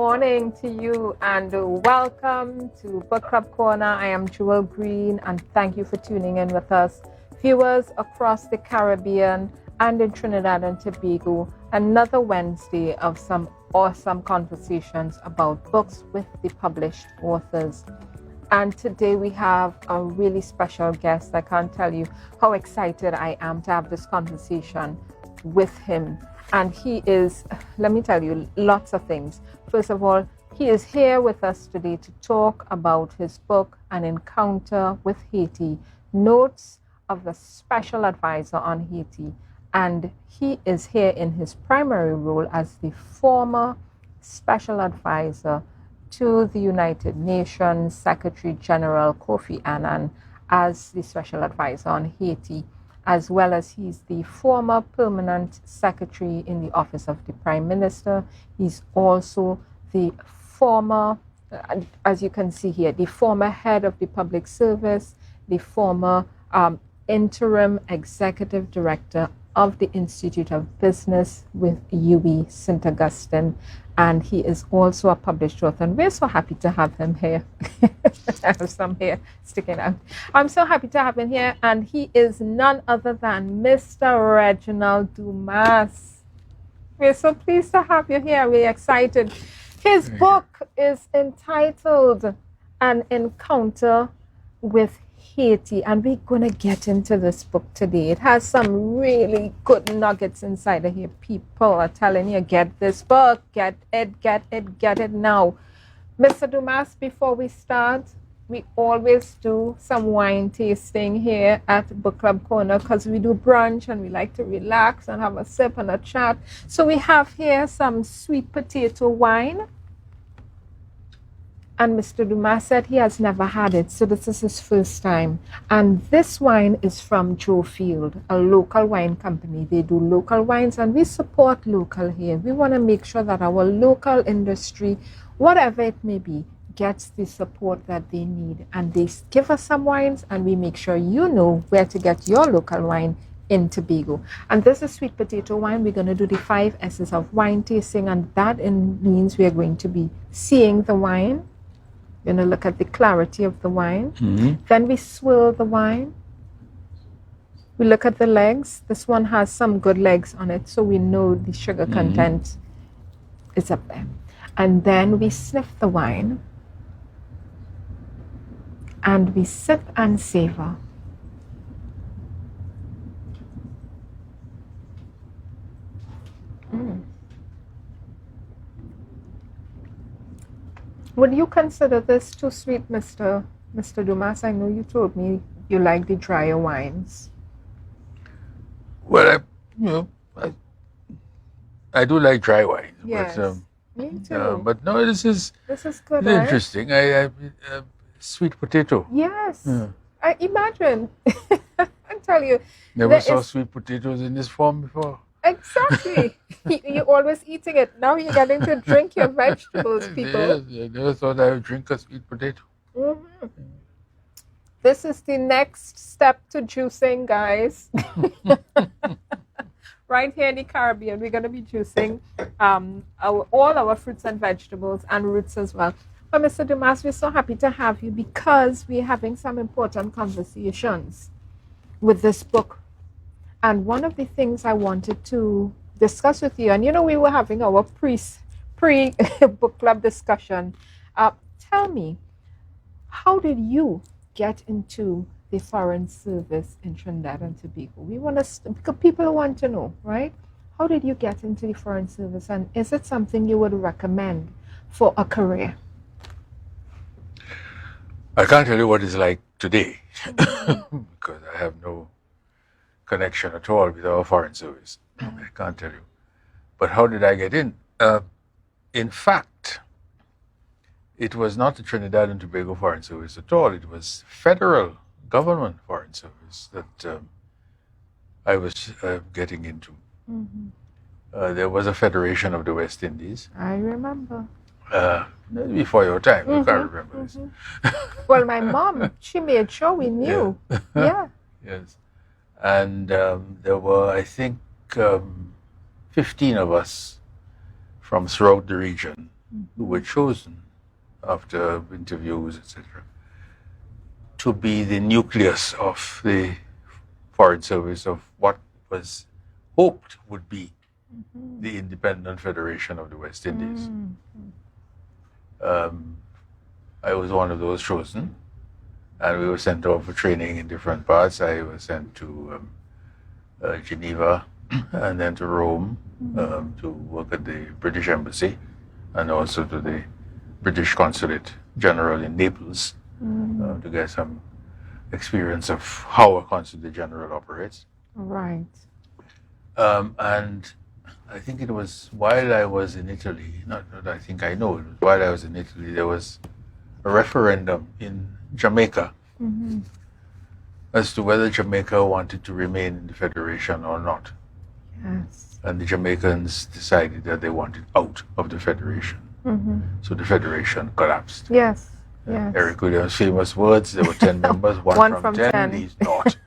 morning to you and welcome to Book Club Corner. I am Jewel Greene and thank you for tuning in with us. Viewers across the Caribbean and in Trinidad and Tobago, another Wednesday of some awesome conversations about books with the published authors. And today we have a really special guest. I can't tell you how excited I am to have this conversation with him. And he is, let me tell you, lots of things. First of all, he is here with us today to talk about his book, An Encounter with Haiti, Notes of the Special Advisor on Haiti. And he is here in his primary role as the former Special Advisor to the United Nations Secretary General Kofi Annan as the Special Advisor on Haiti, as well as he's the former permanent secretary in the Office of the Prime Minister. He's also the former, as you can see here, the former head of the public service, the former interim executive director of the Institute of Business with UB St.Augustine, and he is also a published author, and we're so happy to have him here. I have some hair sticking out. I'm so happy to have him here, and he is none other than Mr. Reginald Dumas. We're so pleased to have you here. We're excited. His book is entitled An Encounter with Haiti, and we're going to get into this book today. It has some really good nuggets inside of here. People are telling you, get this book, get it now. Mr. Dumas, before we start, we always do some wine tasting here at Book Club Corner because we do brunch and we like to relax and have a sip and a chat. So we have here some sweet potato wine. And Mr. Dumas said he has never had it, so this is his first time. And this wine is from Joe Field, a local wine company. They do local wines, and we support local here. We want to make sure that our local industry, whatever it may be, gets the support that they need. And they give us some wines, and we make sure you know where to get your local wine in Tobago. And this is sweet potato wine. We're going to do the 5 S's of wine tasting, and that means we're going to be seeing the wine. We're going to look at the clarity of the wine. Mm-hmm. Then we swirl the wine. We look at the legs. This one has some good legs on it, so we know the sugar content is up there. And then we sniff the wine. And we sip and savor. Would you consider this too sweet, Mr. Dumas? I know you told me you like the drier wines. Well, I do like dry wine. Yes, but, me too. But no, this is good. Interesting. I sweet potato. Yes, I imagine. I tell you, never saw sweet potatoes in this form before. Exactly. You're always eating it. Now you're getting to drink your vegetables, people. Yes, I never thought I would drink a sweet potato. Mm-hmm. This is the next step to juicing, guys. Right here in the Caribbean, we're going to be juicing all our fruits and vegetables and roots as well. But Mr. Dumas, we're so happy to have you because we're having some important conversations with this book. And one of the things I wanted to discuss with you, and we were having our pre-book club discussion. Tell me, how did you get into the Foreign Service in Trinidad and Tobago? Because people want to know, right? How did you get into the Foreign Service, and is it something you would recommend for a career? I can't tell you what it's like today because I have no connection at all with our Foreign Service. I can't tell you. But how did I get in? In fact, it was not the Trinidad and Tobago Foreign Service at all. It was federal government Foreign Service that I was getting into. Mm-hmm. There was a Federation of the West Indies. I remember. Before your time, you can't remember this. Well, my mom, she made sure we knew. Yeah. Yes. And there were, I think, 15 of us from throughout the region who were chosen after interviews, etc., to be the nucleus of the Foreign Service of what was hoped would be the independent federation of the West Indies. I was one of those chosen, and we were sent off for training in different parts. I was sent to Geneva and then to Rome to work at the British Embassy and also to the British Consulate General in Naples to get some experience of how a Consulate General operates. Right. And I think it was while I was in Italy, not I think I know, it was while I was in Italy, there was a referendum in Jamaica as to whether Jamaica wanted to remain in the Federation or not. Yes. And the Jamaicans decided that they wanted out of the Federation. So the Federation collapsed. Yes. Yes. Eric Williams' famous words, there were 10 members, one from 10 is not.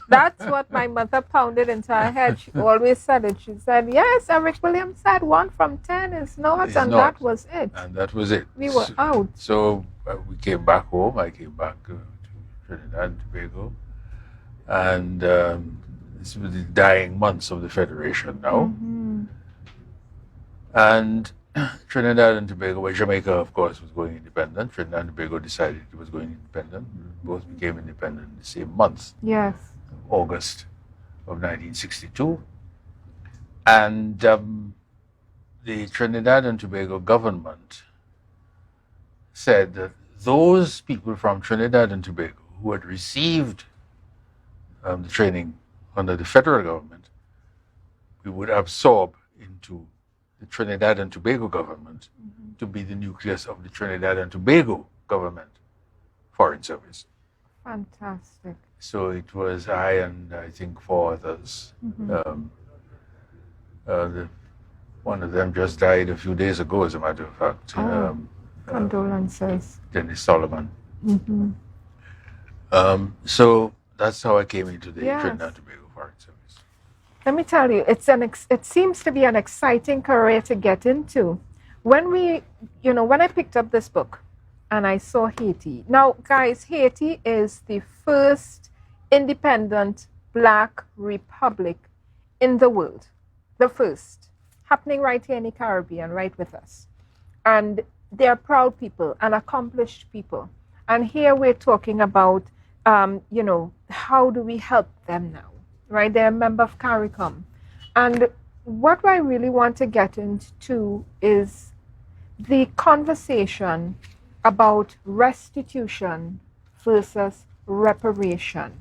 That's what my mother pounded into her head. She always said it. She said, yes, Eric Williams said 1 from 10 is not, It's and not. that was it. And that was it. We were out. So we came back home. I came back to Trinidad and Tobago. And this was the dying months of the Federation now. And Trinidad and Tobago, well, Jamaica, of course, was going independent. Trinidad and Tobago decided it was going independent. Both became independent in the same month, Yes. August of 1962. And the Trinidad and Tobago government said that those people from Trinidad and Tobago who had received the training under the federal government, we would absorb into the Trinidad and Tobago government to be the nucleus of the Trinidad and Tobago government Foreign Service. Fantastic. So it was I and I think 4 others. One of them just died a few days ago, as a matter of fact. Condolences. Dennis Solomon. So that's how I came into the Yes. Trinidad and Tobago Foreign Service. Let me tell you, it seems to be an exciting career to get into. When when I picked up this book and I saw Haiti. Now, guys, Haiti is the first independent Black republic in the world. The first. Happening right here in the Caribbean, right with us. And they're proud people and accomplished people. And here we're talking about, how do we help them now? Right, they're a member of CARICOM. And what I really want to get into is the conversation about restitution versus reparation.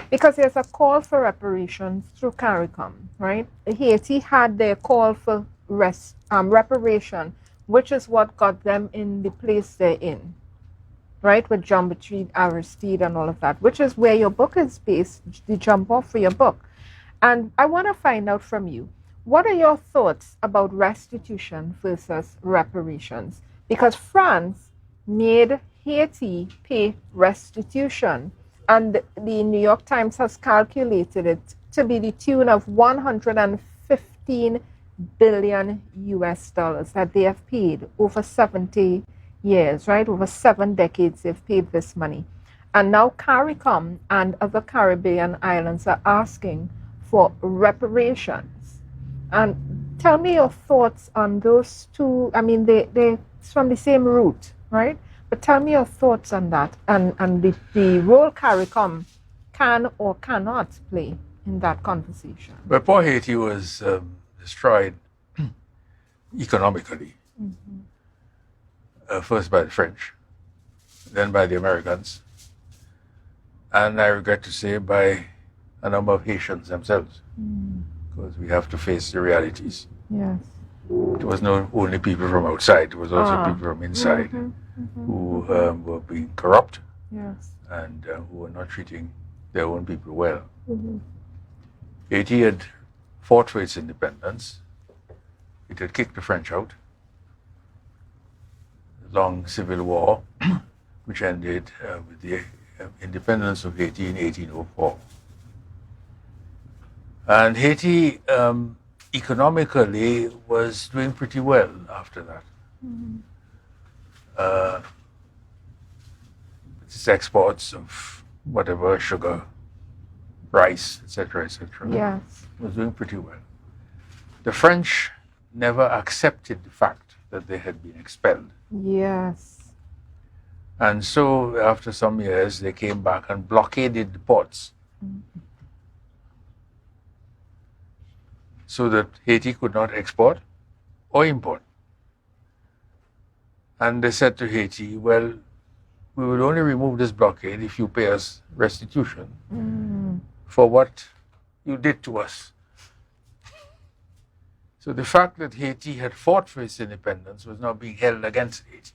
Because there's a call for reparations through CARICOM, right? Haiti had their call for reparation, which is what got them in the place they're in, right? With Jean-Bertrand Aristide and all of that, which is where your book is based, the jump off for your book. And I want to find out from you, what are your thoughts about restitution versus reparations? Because France made Haiti pay restitution, and the New York Times has calculated it to be the tune of $115 billion that they have paid over 70 years, right? Over 7 decades they've paid this money. And now CARICOM and other Caribbean islands are asking for reparations. And tell me your thoughts on those two. I mean, they're from the same root, right? But tell me your thoughts on that and the role CARICOM can or cannot play in that conversation. But poor Haiti was destroyed economically. First by the French, then by the Americans, and I regret to say by a number of Haitians themselves, because we have to face the realities. Yes. It was not only people from outside, it was also people from inside who were being corrupt and who were not treating their own people well. Haiti had fought for its independence. It had kicked the French out. Long civil war, which ended with the independence of Haiti in 1804. And Haiti economically was doing pretty well after that. Its exports of whatever, sugar, rice, etc., Yes. was doing pretty well. The French never accepted the fact that they had been expelled. Yes. And so after some years, they came back and blockaded the ports so that Haiti could not export or import. And they said to Haiti, well, we will only remove this blockade if you pay us restitution for what you did to us. So the fact that Haiti had fought for its independence was now being held against Haiti.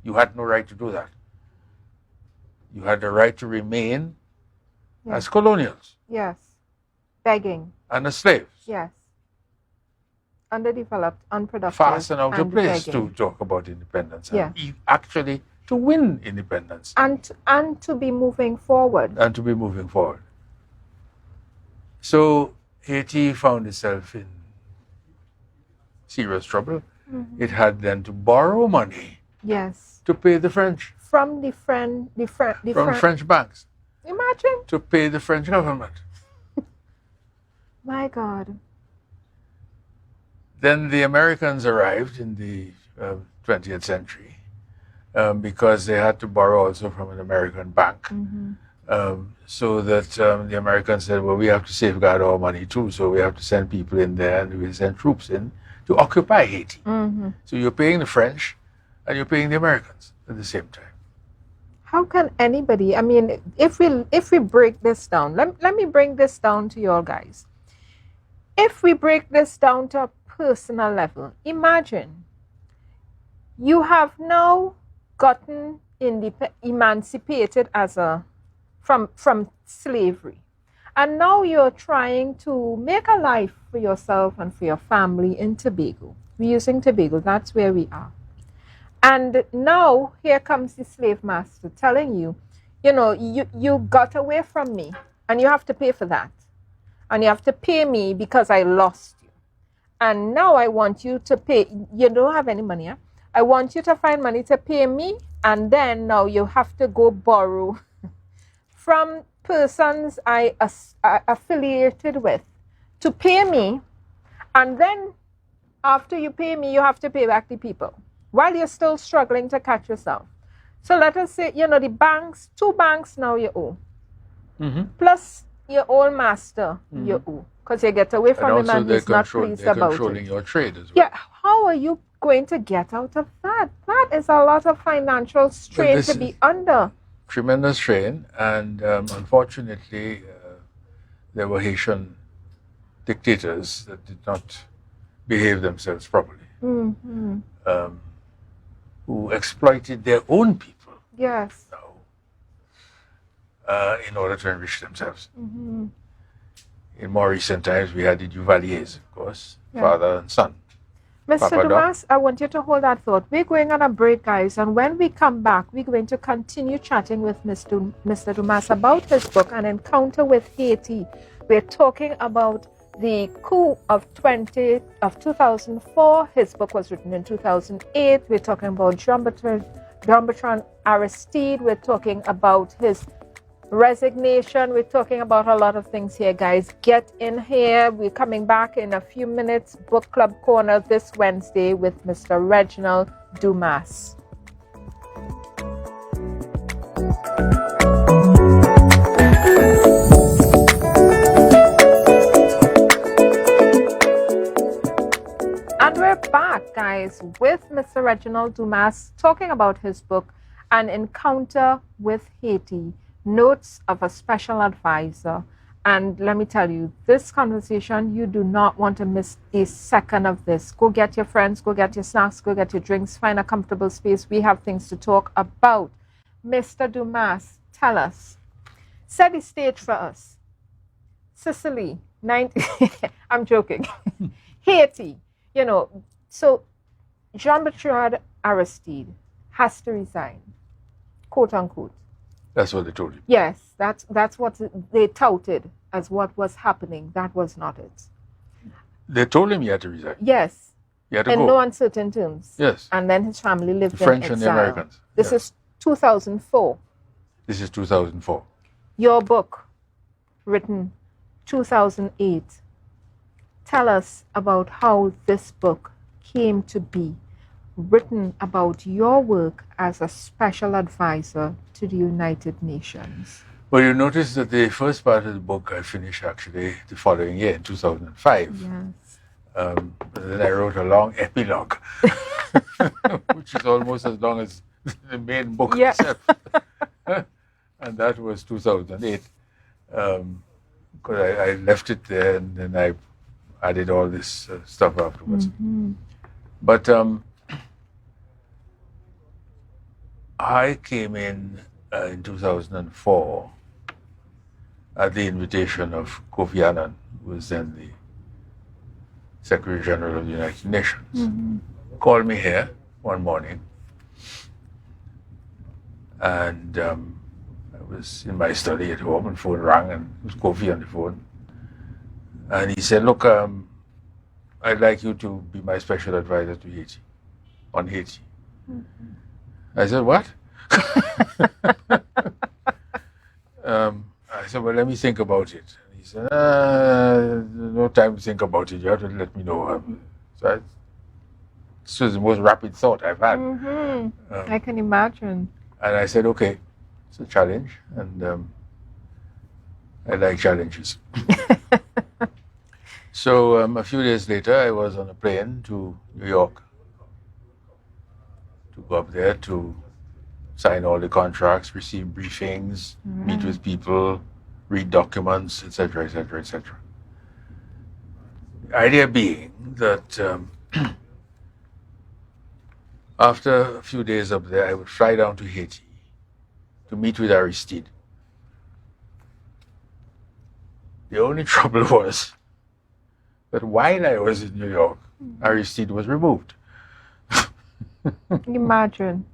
You had no right to do that. You had the right to remain as colonials. Yes. Begging. And as slaves. Yes. Underdeveloped, unproductive. Fast and out of place begging. to talk about independence. Yeah. And actually to win independence. And to be moving forward. And to be moving forward. So Haiti found itself in serious trouble. It had then to borrow money. Yes. To pay the French. From the French banks. Imagine. To pay the French government. My God. Then the Americans arrived in the 20th century because they had to borrow also from an American bank. So that the Americans said, well, we have to safeguard our money too, so we have to send people in there and we send troops in to occupy Haiti. So you're paying the French and you're paying the Americans at the same time. How can anybody, I mean, if we break this down, let me bring this down to you all guys. If we break this down to a personal level, imagine you have now gotten emancipated from slavery, and now you're trying to make a life for yourself and for your family in Tobago. We're using Tobago, that's where we are. And now here comes the slave master telling you, you know, you got away from me and you have to pay for that. And you have to pay me because I lost you. And now I want you to pay. You don't have any money. Huh? I want you to find money to pay me. And then now you have to go borrow from persons I affiliated with to pay me. And then after you pay me, you have to pay back the people while you're still struggling to catch yourself. So let us say, you know, the banks, 2 banks now you owe. Plus your old master you owe. Because you get away from him and he's not pleased about it. They're controlling your trade as well. Yeah, how are you going to get out of that? That is a lot of financial strain to be under. Tremendous strain, and unfortunately, there were Haitian dictators that did not behave themselves properly, who exploited their own people. Yes. In order to enrich themselves. In more recent times, we had the Duvaliers, of course, father and son. Mr. Dumas, I want you to hold that thought. We're going on a break, guys, and when we come back, we're going to continue chatting with Mr. Dumas about his book, An Encounter with Haiti. We're talking about the coup of 2004. His book was written in 2008. We're talking about Jean-Bertrand Aristide. We're talking about his resignation. We're talking about a lot of things here, guys. Get in here. We're coming back in a few minutes. Book Club Corner this Wednesday with Mr. Reginald Dumas. And we're back, guys, with Mr. Reginald Dumas talking about his book, An Encounter with Haiti, Notes of a Special Advisor. And let me tell you, this conversation, you do not want to miss a second of this. Go get your friends, go get your snacks, go get your drinks, find a comfortable space. We have things to talk about. Mr. Dumas, tell us. Set the stage for us. Sicily, I'm joking. Haiti, you know, so Jean-Bertrand Aristide has to resign, quote unquote. That's what they told you. Yes, that's what they touted as what was happening. That was not it. They told him he had to resign. Yes. He had to In go. no uncertain terms. Yes. And then his family lived The French in and exile. the Americans. This Yes. is 2004. This is 2004. Your book, written 2008. Tell us about how this book came to be, written about your work as a special advisor to the United Nations. Well, you notice that the first part of the book I finished actually the following year, in 2005. Yes. Then I wrote a long epilogue, which is almost as long as the main book itself. And that was 2008. Because I left it there and then I added all this stuff afterwards. Mm-hmm. But I came in 2004 at the invitation of Kofi Annan, who was then the Secretary General of the United Nations. Mm-hmm. Called me here one morning, and I was in my study at home, and the phone rang, and it was Kofi on the phone. And he said, look, I'd like you to be my special advisor to Haiti, on Haiti. Mm-hmm. I said, what? I said, well, let me think about it. And he said, no time to think about it. You have to let me know. So this was the most rapid thought I've had. Mm-hmm. I can imagine. And I said, okay, it's a challenge. And I like challenges. So a few days later, I was on a plane to New York to go up there to sign all the contracts, receive briefings, meet with people, read documents, etc., etc., etc. The idea being that after a few days up there, I would fly down to Haiti to meet with Aristide. The only trouble was that while I was in New York, Aristide was removed. Imagine.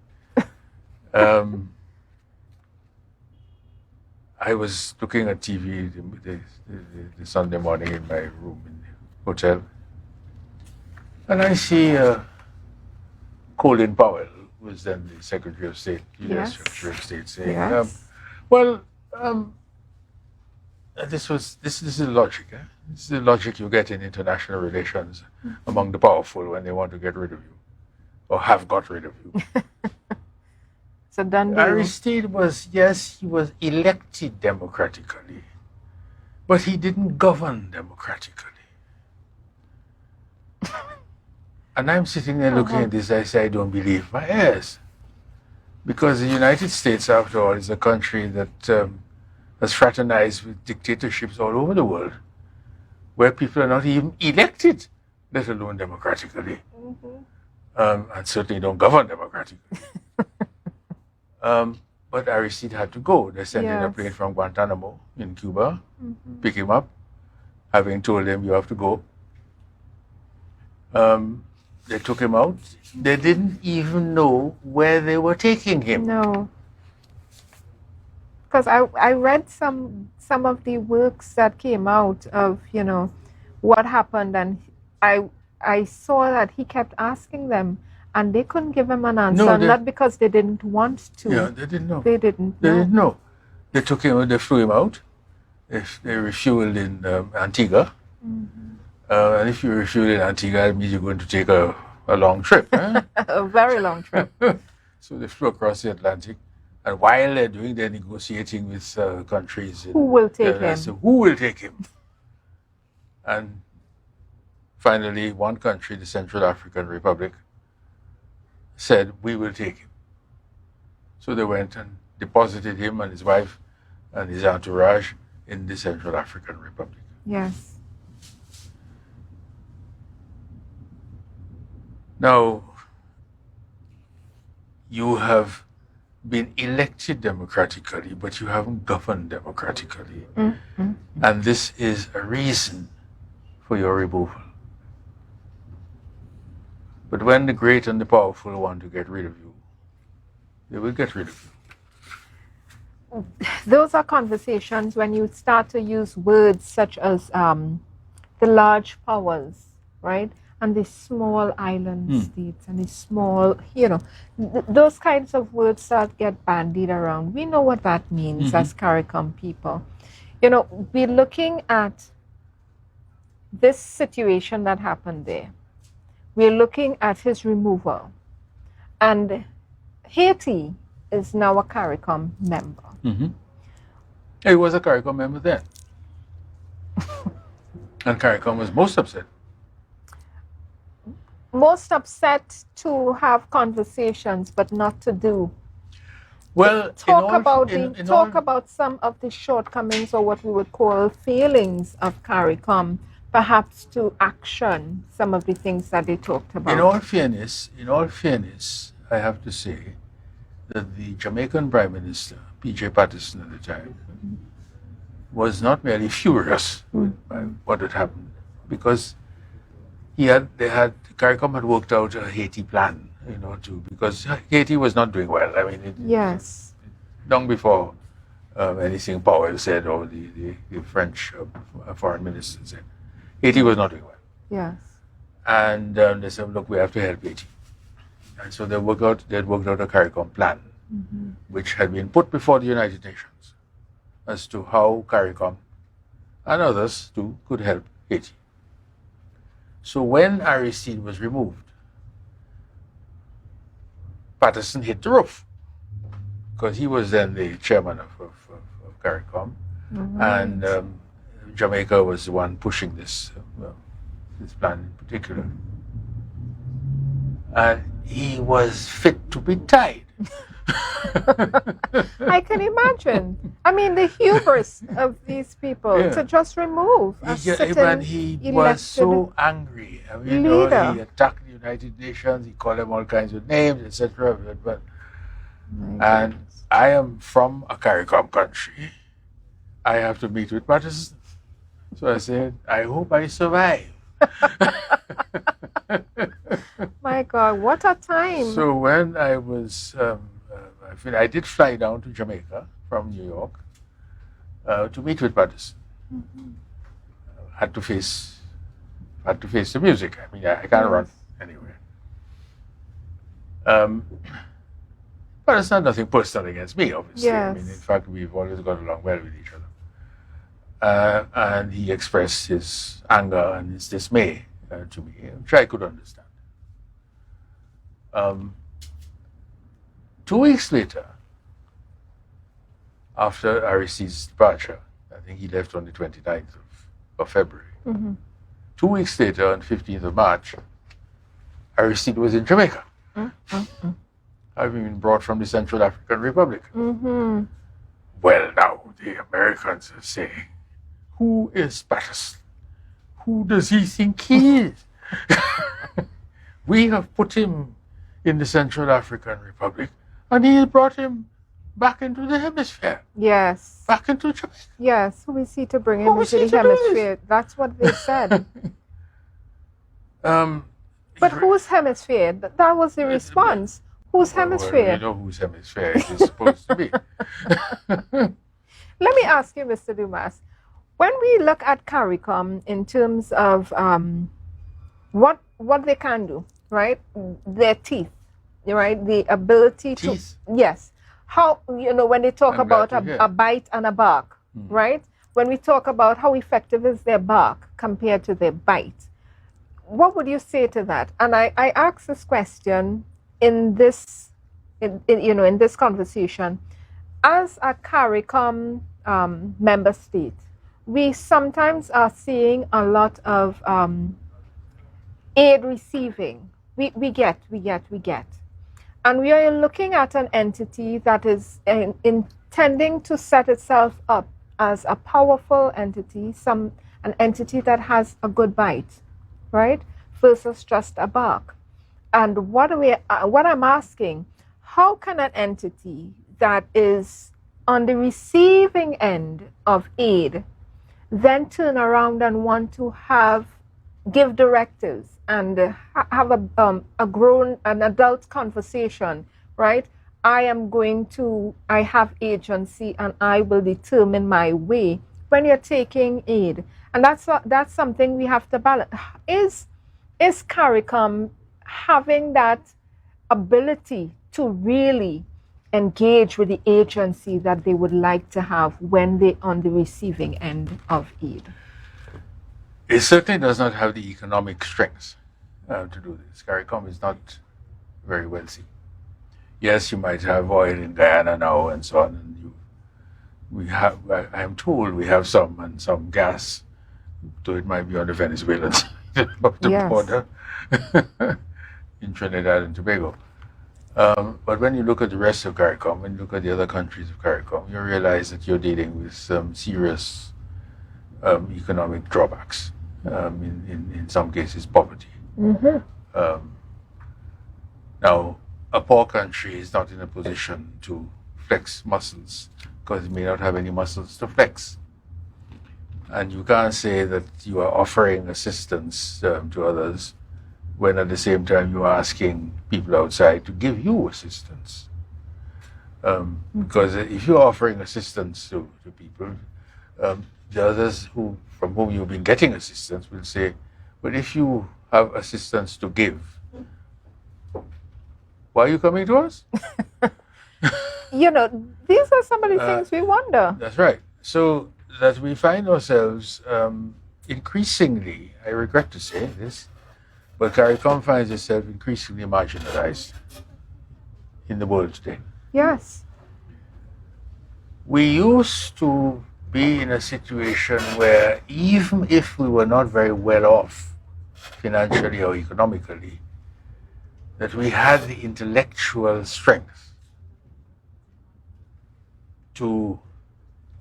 I was looking at TV the Sunday morning in my room in the hotel, and I see Colin Powell, who was then the Secretary of State, U.S. Secretary of State, saying, this is the logic. This is the logic you get in international relations among the powerful when they want to get rid of you, or have got rid of you. So done. Aristide was, yes, he was elected democratically, but he didn't govern democratically. And I'm sitting there looking at this, I say, I don't believe my ears. Because the United States, after all, is a country that has fraternized with dictatorships all over the world, where people are not even elected, let alone democratically, and certainly don't govern democratically. But Aristide had to go. They sent in a plane from Guantanamo in Cuba, pick him up, having told him, you have to go. They took him out. They didn't even know where they were taking him. No. Because I read some of the works that came out of, what happened, and I saw that he kept asking them, and they couldn't give him an answer, not because they didn't want to. Yeah, they didn't know. They didn't know. They took him, they flew him out. They refueled in Antigua. And if you refuel in Antigua, it means you're going to take a long trip. A very long trip. So they flew across the Atlantic. And while they're doing their negotiating with countries, who will take him? So who will take him? And finally, one country, the Central African Republic, said, we will take him. So they went and deposited him and his wife and his entourage in the Central African Republic. Yes. Now, you have been elected democratically, but you haven't governed democratically. And this is a reason for your removal. But when the great and the powerful want to get rid of you, they will get rid of you. Those are conversations when you start to use words such as the large powers, right? and the small island states and the small, those kinds of words that get bandied around. We know what that means as CARICOM people. We're looking at this situation that happened there. We're looking at his removal. And Haiti is now a CARICOM member. He was a CARICOM member then. And CARICOM was most upset. Most upset to have conversations, but not to do. Well, talk about some of the shortcomings, or what we would call failings of CARICOM, perhaps to action some of the things that they talked about. In all fairness, I have to say that the Jamaican Prime Minister, P.J. Patterson at the time, was not merely furious by what had happened, because CARICOM had worked out a Haiti plan, because Haiti was not doing well. I mean, yes, long before anything Powell said, or the French foreign minister said, Haiti was not doing well. Yes, and they said, look, we have to help Haiti, and so they had worked out a CARICOM plan, which had been put before the United Nations as to how CARICOM and others too could help Haiti. So when Aristide was removed, Patterson hit the roof, because he was then the chairman of CARICOM, and Jamaica was the one pushing this plan in particular. And he was fit to be tied. I can imagine. I mean, the hubris of these people to just remove a he was so angry. I mean, he attacked the United Nations. He called them all kinds of names, etc. And I am from a CARICOM country. I have to meet with Patterson. So I said, I hope I survive. My God, what a time. So when I was, I did fly down to Jamaica from New York to meet with Patterson. Had to face the music. I mean, I can't run anywhere. But it's not nothing personal against me, obviously. Yes. I mean, in fact, we've always got along well with each other. And he expressed his anger and his dismay to me, which I could understand. 2 weeks later, after Aristide's departure, I think he left on the 29th of February. 2 weeks later, on 15th of March, Aristide was in Jamaica, having been brought from the Central African Republic. Well, now, the Americans are saying, who is Patterson? Who does he think he is? We have put him in the Central African Republic, and he brought him back into the hemisphere. Yes. Back into Jamaica. Yes. Who is he to bring him into the hemisphere? That's what they said. But whose hemisphere? That was the response. Whose hemisphere? Well, you know whose hemisphere it is supposed to be. Let me ask you, Mr. Dumas, when we look at CARICOM in terms of what they can do, right? Their teeth, right? The ability to... Yes. How, when they talk about a bite and a bark, right? When we talk about how effective is their bark compared to their bite, what would you say to that? And I ask this question in this conversation. As a CARICOM member state, we sometimes are seeing a lot of aid receiving. We get. And we are looking at an entity that is intending to set itself up as a powerful entity, an entity that has a good bite, right? Versus just a bark. And what I'm asking, how can an entity that is on the receiving end of aid then turn around and want to give directives and have an adult conversation, right? I have agency and I will determine my way when you're taking aid. And that's something we have to balance. Is is CARICOM having that ability to really engage with the agency that they would like to have when they're on the receiving end of aid? It certainly does not have the economic strength to do this. CARICOM is not very wealthy. Yes, you might have oil in Guyana now and so on. I am told we have some, and some gas, though it might be on the Venezuelan side of the border in Trinidad and Tobago. But when you look at the rest of CARICOM, when you look at the other countries of CARICOM, you realize that you're dealing with some serious economic drawbacks, in some cases poverty. Now, a poor country is not in a position to flex muscles because it may not have any muscles to flex. And you can't say that you are offering assistance to others when at the same time you are asking people outside to give you assistance. Because if you're offering assistance to people, the others from whom you've been getting assistance will say, but if you have assistance to give, why are you coming to us? These are some of the things we wonder. That's right. So that we find ourselves increasingly, I regret to say this, but CARICOM finds itself increasingly marginalized in the world today. Yes. We used to be in a situation where even if we were not very well off financially or economically, that we had the intellectual strength to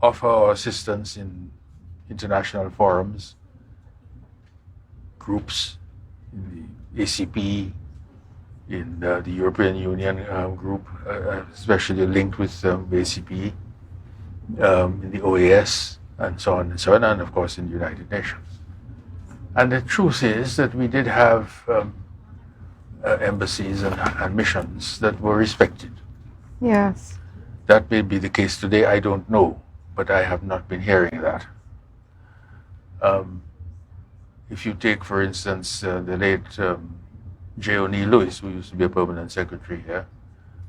offer our assistance in international forums, groups, in the ACP, in the European Union group, especially linked with the ACP, in the OAS, and so on, and of course in the United Nations. And the truth is that we did have embassies and missions that were respected. Yes. That may be the case today, I don't know, but I have not been hearing that. If you take, for instance, the late J. O'Neill Lewis, who used to be a permanent secretary here,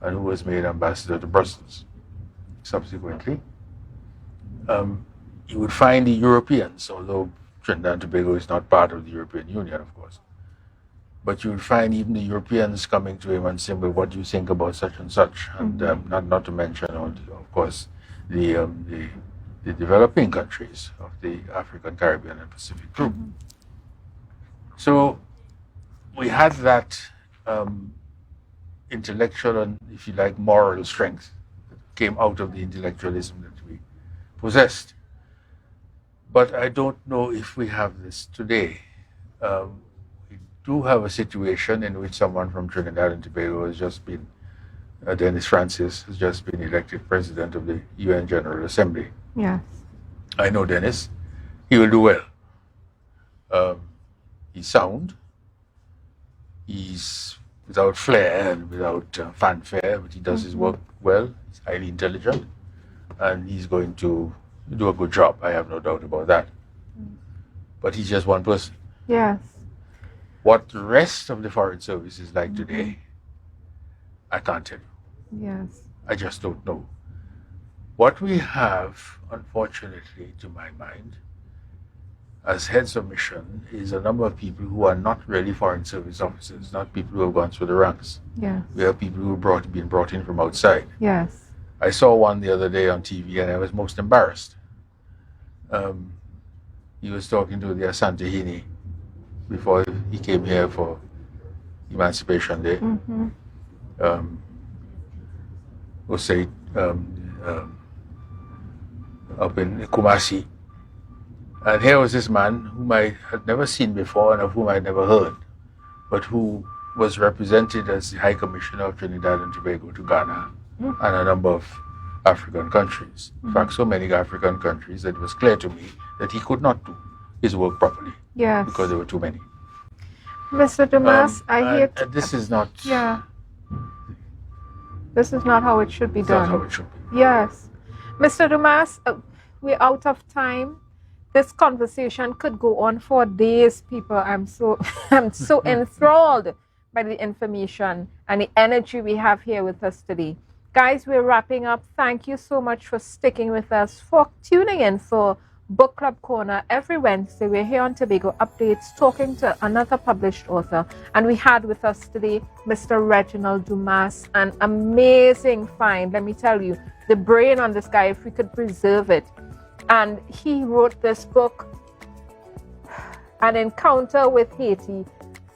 and who was made ambassador to Brussels subsequently, you would find the Europeans, although Trinidad and Tobago is not part of the European Union, of course, but you would find even the Europeans coming to him and saying, well, what do you think about such and such? And not to mention, of course, the developing countries of the African, Caribbean, and Pacific group. So we had that intellectual and, if you like, moral strength that came out of the intellectualism that we possessed. But I don't know if we have this today. We do have a situation in which someone from Trinidad and Tobago has just been, Dennis Francis, has just been elected president of the UN General Assembly. Yes. I know Dennis. He will do well. He's sound. He's without flair and without fanfare, but he does his work well. He's highly intelligent, and he's going to do a good job. I have no doubt about that. But he's just one person. Yes. What the rest of the Foreign Service is like today, I can't tell you. Yes. I just don't know. What we have, unfortunately, to my mind, as heads of mission, is a number of people who are not really Foreign Service officers, not people who have gone through the ranks. Yes. We have people who have been brought in from outside. Yes. I saw one the other day on TV and I was most embarrassed. He was talking to the Asantehene before he came here for Emancipation Day. Up in Kumasi. And here was this man whom I had never seen before and of whom I had never heard, but who was represented as the High Commissioner of Trinidad and Tobago to Ghana and a number of African countries. In fact, so many African countries that it was clear to me that he could not do his work properly. Yes. Because there were too many. Mr. Dumas, this is not... Yeah. This is not how it should be done. Not how it should be. Yes. Mr. Dumas, we're out of time. this conversation could go on for days, people. I'm so enthralled by the information and the energy we have here with us today. Guys, we're wrapping up. Thank you so much for sticking with us, for tuning in for Book Club Corner every Wednesday. We're here on Tobago Updates talking to another published author. And we had with us today Mr. Reginald Dumas, an amazing find. Let me tell you, the brain on this guy, if we could preserve it. And he wrote this book, An Encounter with Haiti,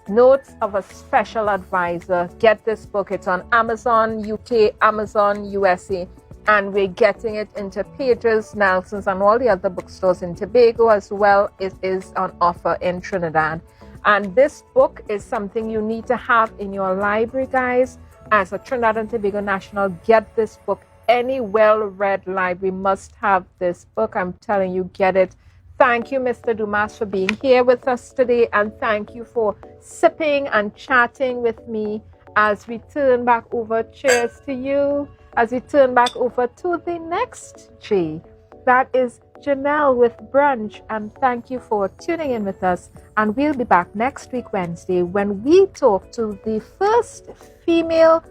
Notes of a Special Advisor. Get this book. It's on Amazon UK, Amazon USA, and we're getting it into Pages, Nelson's, and all the other bookstores in Tobago, as well. It is on offer in Trinidad. And this book is something you need to have in your library, guys. As a Trinidad and Tobago national, get this book. Any well-read library must have this book. I'm telling you, get it. Thank you, Mr. Dumas, for being here with us today, and thank you for sipping and chatting with me as we turn back over. Cheers to you. As we turn back over to the next J. That is Janelle with Brunch, and thank you for tuning in with us. And we'll be back next week, Wednesday, when we talk to the first female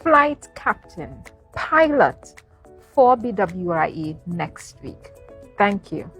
flight captain, pilot for BWIE next week. Thank you.